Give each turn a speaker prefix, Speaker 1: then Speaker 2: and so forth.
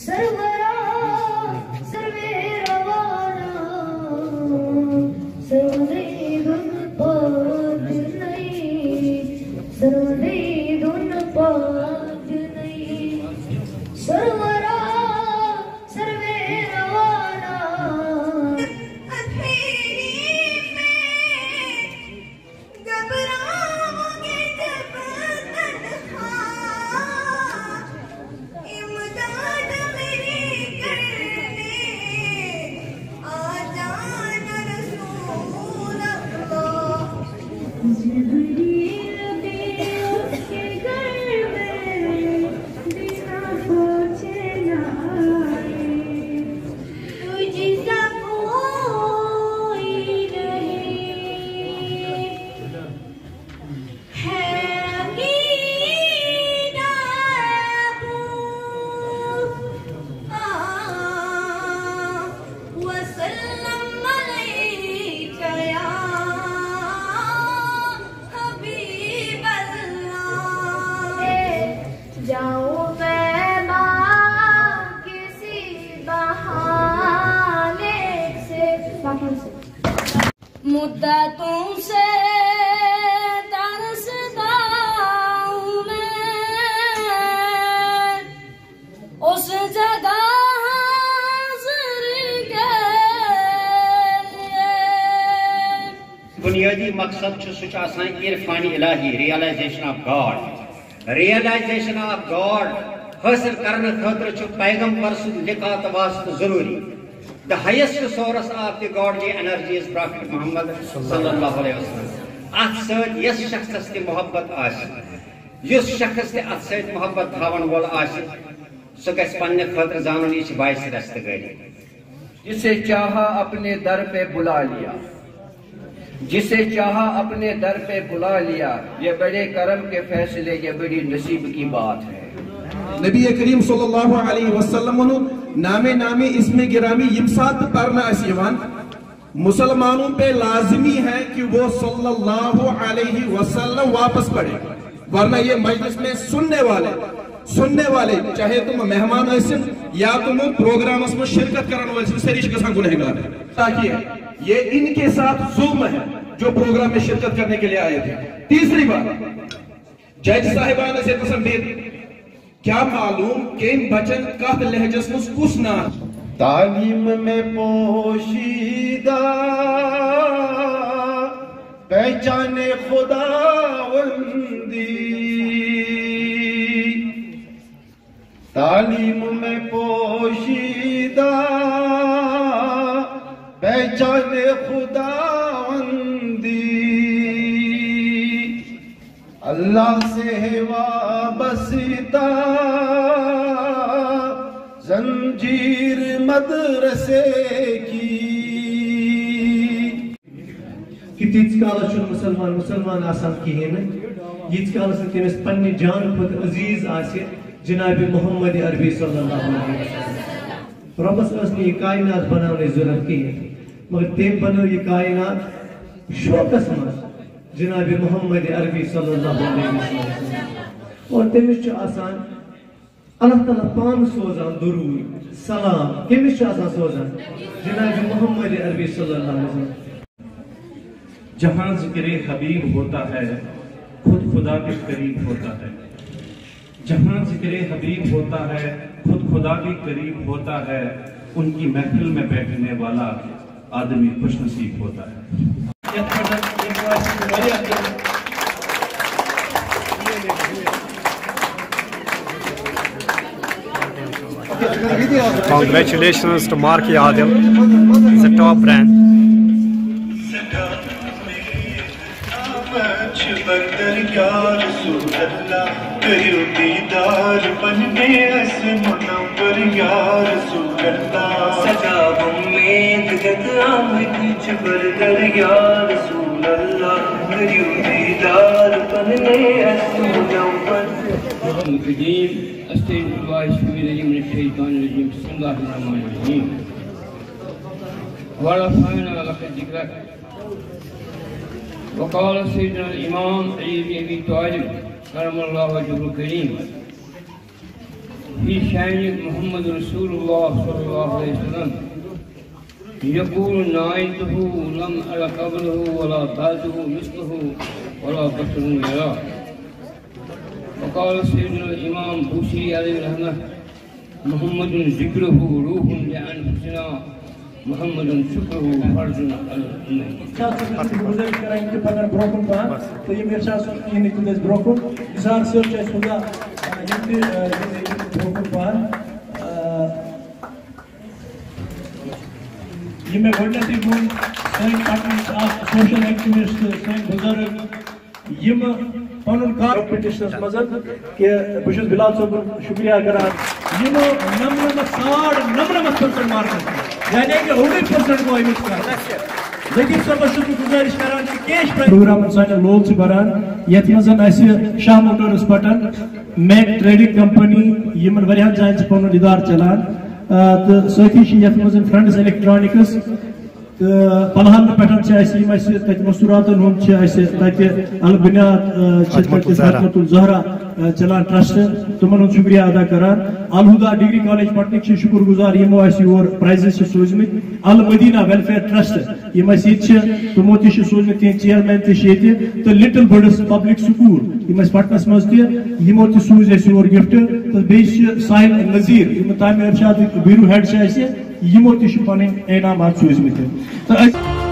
Speaker 1: سرورا survey روانا survey دن پاک نہیں سروے دن پاک نہیں سرورا سروے روانا مدتوں سے ترستا ہوں میں اس جگہ حاضر کے لیے.
Speaker 2: بنیادی مقصد چھُ سُہ چھُ آسان عرفان الہی realization of God. Realization of God حٲصِل کرنہٕ خٲطرٕ چھُ پیغمبر سُنٛد لقاء تہٕ واسطہٕ ضروٗری. The highest source of the godly energy is Prophet Muhammad sallallahu alayhi wa sallam. At said yes shakhs te muhabbat aasi. Yus shakhs te at said muhabbat thavan wal aasi. So gas panne khatra zanun ich bais rastagari.
Speaker 3: جسے چاہا اپنے در پہ بلا لیا جسے چاہا اپنے در پہ بلا لیا. یہ بڑے کرم کے فیصلے یہ بڑی نصیب کی بات ہے.
Speaker 4: نبی کریم صلی اللہ علیہ وسلم نامے اسم گرامی یمسات پرنا اس یوان مسلمانوں پہ لازمی ہے کہ وہ صلی اللہ علیہ وسلم واپس پڑھے. ورنہ یہ مجلس میں سننے والے چاہے تم مہمان ایسن یا تم پروگرام اس میں شرکت کرنے والے سریش کسان گنہگار ہے. تاکہ یہ ان کے ساتھ ظلم ہے جو پروگرام میں شرکت کرنے کے لیے آئے تھے. تیسری بات جج صاحبان سے تسمید کیا معلوم کہ ان بچن کہت لہجس مس کس نام
Speaker 5: تعلیم میں پوشیدہ پہچان خداوندی. تعلیم میں پوشیدہ پہچان خداوندی. اللہ سے وابستہ زنجیر مدرسے کی.
Speaker 6: کہ تیت کالا چھن مسلمان آسان کہین یت کالا سے تمس پنہ جان کھت عزیز آسہ جناب محمد عربی صلی اللہ علیہ وسلم. ربس ٲس یہ کائنات بناونٕچ ضرورت کہین مگر تم بنو یہ کائنات شوقس مز جناب محمد عربی صلی اللہ علیہ وسلم. اور تمس آسان اللہ تعالیٰ پان سوزان درود سلام کمس آسان سوزان جناب محمد عربی صلی اللہ علیہ وسلم.
Speaker 7: جہاں ذکر حبیب ہوتا ہے خود خدا کے قریب ہوتا ہے. جہاں ذکر حبیب ہوتا ہے خود خدا بھی قریب ہوتا ہے. ان کی محفل میں بیٹھنے والا آدمی خوش نصیب ہوتا ہے.
Speaker 8: Congratulations to Mark Yadil, he's a top brand.
Speaker 9: وقال سيدنا الإمام علي بن أبي طالب كرم الله وجهه الكريم في شأن محمد رسول الله صلى الله عليه وسلم يقول نعيته لم أر قبله ولا بعده مثله ولا بشر يراه. وقال سيدنا الإمام بوصيري عليه الرحمة محمد ذكره روح لأنفسنا محمد شكره فرج على الأمة.
Speaker 6: یہ میں گۄڈنیٚتھٕے ووٚن سٲنۍ پٹنٕچ اکھ سوشل ایکٹیوسٹ سٲنۍ بُزرگ یِم پنُن کمپٹیشنس منٛز کہِ بہٕ چھُس بِلال صٲبُن شُکریہ کران یِمو 99% مارکس یعنی کہ 100% گوٚو أمِس کَرُن. لطیف صٲبس چھُس بہٕ گُزٲرِش کران کہِ کیش پروگرامن سانٮ۪ن لول چھِ بران یتھ منٛز اَسہِ شاہ موٹٲرٕس پٹن میک ٹریڈنگ کمپنی یِمن واریاہن جاین چھِ پنُن اِدارٕ چلان تو سۭتی چھِ یتھ منٛز فرٛنڈٕز الیکٹرانِکٕس تہٕ پلہن پٮ۪ٹھ چھِ اَسہِ یِم اَسہِ تتہِ مستوٗراتن ہُنٛد چھِ اَسہِ تتہِ البنیاد چھِ تتہِ خدمت الزہرا چلان ٹرسٹ تِمن ہُنٛد شُکریہ ادا کران. الہُدا ڈگری کالیج پٹنٕکۍ چھِ شُکر گُزار یِمو اَسہِ یور پرایزز چھِ سوٗزمٕتۍ. المدیٖنہ ویلفیر ٹرسٹ یِم اَسہِ ییٚتہِ چھِ تِمو تہِ چھِ سوٗزمٕتۍ تِہنٛدۍ چیئرمین تہِ چھِ ییٚتہِ تہٕ لٹل بٔڈٕس پبلک سکوٗل یِم اَسہِ پٹنس منٛز تہِ یِمو تہِ سوٗزۍ اَسہِ یور گفٹ تہٕ بیٚیہِ چھِ ساحل نذیٖر یِم تعمیٖر ارشاد بیروٗ ہیڈ چھِ اَسہِ یِمو تہِ چھِ پنٕنۍ انعامات سوٗزمٕتۍ.